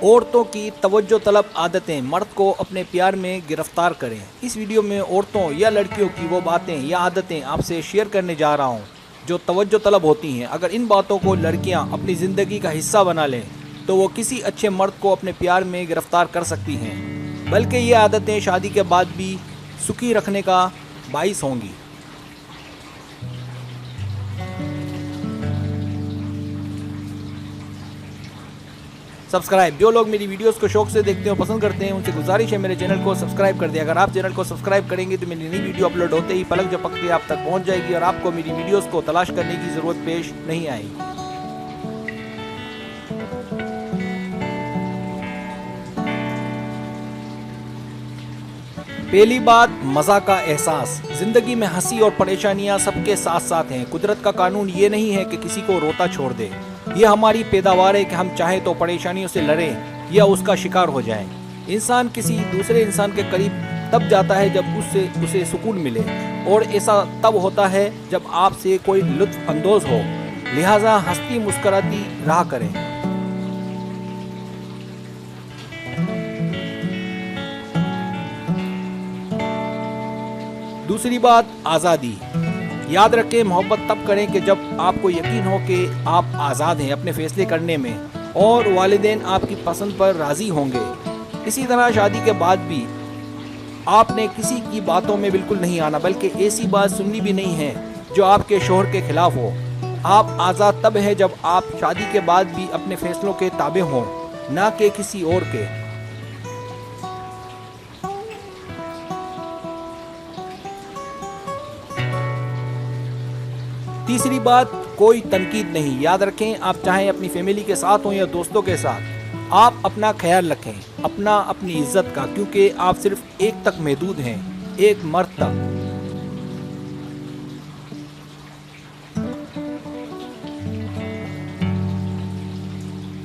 عورتوں کی توجہ طلب عادتیں مرد کو اپنے پیار میں گرفتار کریں۔ اس ویڈیو میں عورتوں یا لڑکیوں کی وہ باتیں یا عادتیں آپ سے شیئر کرنے جا رہا ہوں جو توجہ طلب ہوتی ہیں۔ اگر ان باتوں کو لڑکیاں اپنی زندگی کا حصہ بنا لیں تو وہ کسی اچھے مرد کو اپنے پیار میں گرفتار کر سکتی ہیں، بلکہ یہ عادتیں شادی کے بعد بھی سکھی رکھنے کا باعث ہوں گی۔ سبسکرائب، جو لوگ میری ویڈیوز کو شوق سے دیکھتے ہیں اور پسند کرتے ہیں ان سے گزارش ہے میرے چینل کو سبسکرائب کر دیں۔ اگر آپ چینل کو سبسکرائب کریں گے تو میری نئی ویڈیو اپلوڈ ہوتے ہی پلک جھپکتے آپ تک پہنچ جائے گی اور آپ کو میری ویڈیوز کو تلاش کرنے کی ضرورت پیش نہیں آئے گی۔ پہلی بات، مزہ کا احساس۔ زندگی میں ہنسی اور پریشانیاں سب کے ساتھ ساتھ ہیں۔ قدرت کا قانون یہ نہیں ہے کہ کسی کو روتا چھوڑ دے، یہ ہماری پیداوار ہے کہ ہم چاہیں تو پریشانیوں سے لڑیں یا اس کا شکار ہو جائیں۔ انسان کسی دوسرے انسان کے قریب تب جاتا ہے جب اسے سکون ملے، اور ایسا تب ہوتا ہے جب آپ سے کوئی لطف اندوز ہو، لہٰذا ہنستی مسکراتی رہا کریں۔ دوسری بات، آزادی۔ یاد رکھیں، محبت تب کریں کہ جب آپ کو یقین ہو کہ آپ آزاد ہیں اپنے فیصلے کرنے میں اور والدین آپ کی پسند پر راضی ہوں گے۔ اسی طرح شادی کے بعد بھی آپ نے کسی کی باتوں میں بالکل نہیں آنا، بلکہ ایسی بات سننی بھی نہیں ہے جو آپ کے شوہر کے خلاف ہو۔ آپ آزاد تب ہیں جب آپ شادی کے بعد بھی اپنے فیصلوں کے تابع ہوں، نہ کہ کسی اور کے۔ تیسری بات، کوئی تنقید نہیں۔ یاد رکھیں، آپ چاہیں اپنی فیملی کے ساتھ ہوں یا دوستوں کے ساتھ، آپ اپنا خیال رکھیں، اپنی عزت کا، کیونکہ آپ صرف ایک تک محدود ہیں، ایک مرد تک۔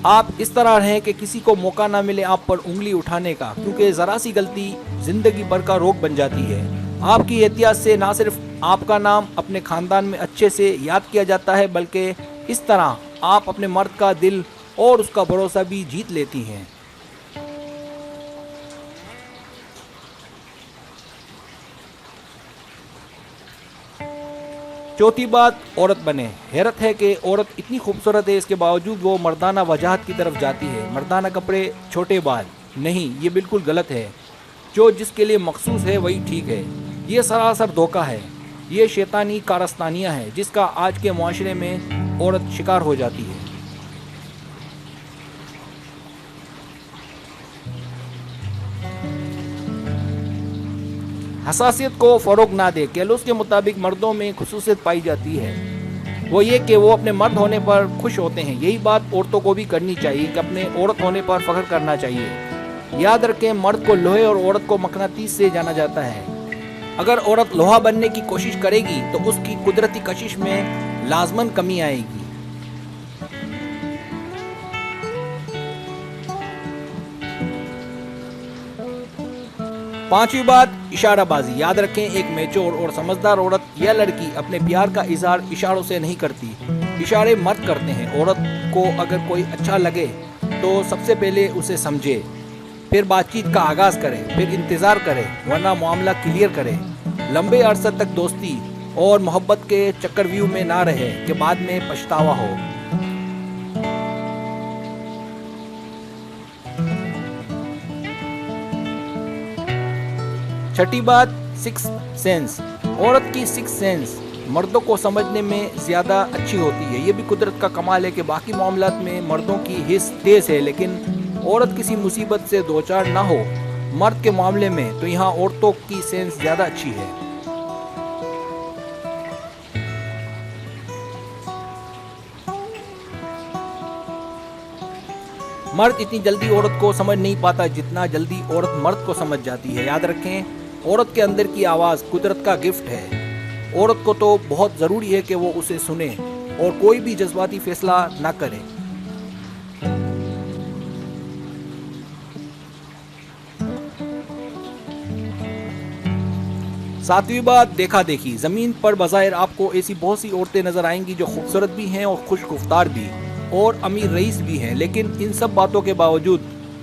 آپ اس طرح رہیں کہ کسی کو موقع نہ ملے آپ پر انگلی اٹھانے کا، کیونکہ ذرا سی غلطی زندگی بھر کا روگ بن جاتی ہے۔ آپ کی احتیاط سے نہ صرف آپ کا نام اپنے خاندان میں اچھے سے یاد کیا جاتا ہے، بلکہ اس طرح آپ اپنے مرد کا دل اور اس کا بھروسہ بھی جیت لیتی ہیں۔ چوتھی بات، عورت بنے۔ حیرت ہے کہ عورت اتنی خوبصورت ہے، اس کے باوجود وہ مردانہ وجاہت کی طرف جاتی ہے۔ مردانہ کپڑے، چھوٹے بال، نہیں، یہ بالکل غلط ہے۔ جو جس کے لیے مخصوص ہے وہی ٹھیک ہے۔ یہ سراسر دھوکہ ہے، یہ شیطانی کارستانیاں ہے جس کا آج کے معاشرے میں عورت شکار ہو جاتی ہے۔ حساسیت کو فروغ نہ دے۔ کیلوس کے مطابق مردوں میں خصوصیت پائی جاتی ہے، وہ یہ کہ وہ اپنے مرد ہونے پر خوش ہوتے ہیں۔ یہی بات عورتوں کو بھی کرنی چاہیے کہ اپنے عورت ہونے پر فخر کرنا چاہیے۔ یاد رکھیں، مرد کو لوہے اور عورت کو مقناطیس سے جانا جاتا ہے۔ اگر عورت لوہا بننے کی کوشش کرے گی تو اس کی قدرتی کشش میں لازماً کمی آئے گی۔ پانچویں بات، اشارہ بازی۔ یاد رکھیں، ایک میچور اور سمجھدار عورت یا لڑکی اپنے پیار کا اظہار اشاروں سے نہیں کرتی، اشارے مرد کرتے ہیں۔ عورت کو اگر کوئی اچھا لگے تو سب سے پہلے اسے سمجھے، پھر بات چیت کا آغاز کرے، پھر انتظار کرے، ورنہ معاملہ کلیئر کرے۔ لمبے عرصے تک دوستی اور محبت کے چکر ویو میں نہ رہے کہ بعد میں پچھتاوا ہو۔ چھٹی بات، سکس سینس۔ عورت کی سکس سینس مردوں کو سمجھنے میں زیادہ اچھی ہوتی ہے۔ یہ بھی قدرت کا کمال ہے کہ باقی معاملات میں مردوں کی حس تیز ہے، لیکن عورت کسی مصیبت سے دوچار نہ ہو مرد کے معاملے میں تو یہاں عورتوں کی سینس زیادہ اچھی ہے۔ مرد اتنی جلدی عورت کو سمجھ نہیں پاتا جتنا جلدی عورت مرد کو سمجھ جاتی ہے۔ یاد رکھیں، عورت کے اندر کی آواز قدرت کا گفٹ ہے۔ عورت کو تو بہت ضروری ہے کہ وہ اسے سنے اور کوئی بھی جذباتی فیصلہ نہ کرے۔ ساتویں بات، دیکھا دیکھی۔ زمین پر بظاہر آپ کو ایسی بہت سی عورتیں نظر آئیں گی جو خوبصورت بھی ہیں اور خوش گفتار بھی اور امیر رئیس بھی ہیں، لیکن ان سب باتوں کے باوجود